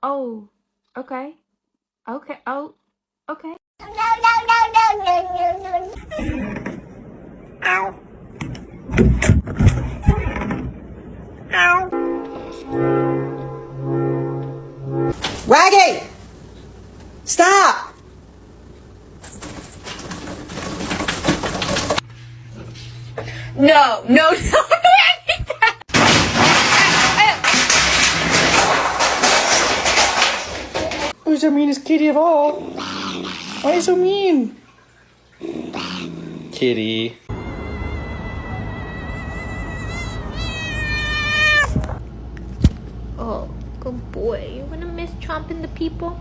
Oh. Okay. Okay. Oh. Okay. Ow. Ow. Raggy! Stop! No. No. Who's the meanest kitty of all? Why are you so mean? Kitty. Oh, good boy. You wanna miss chomping the people?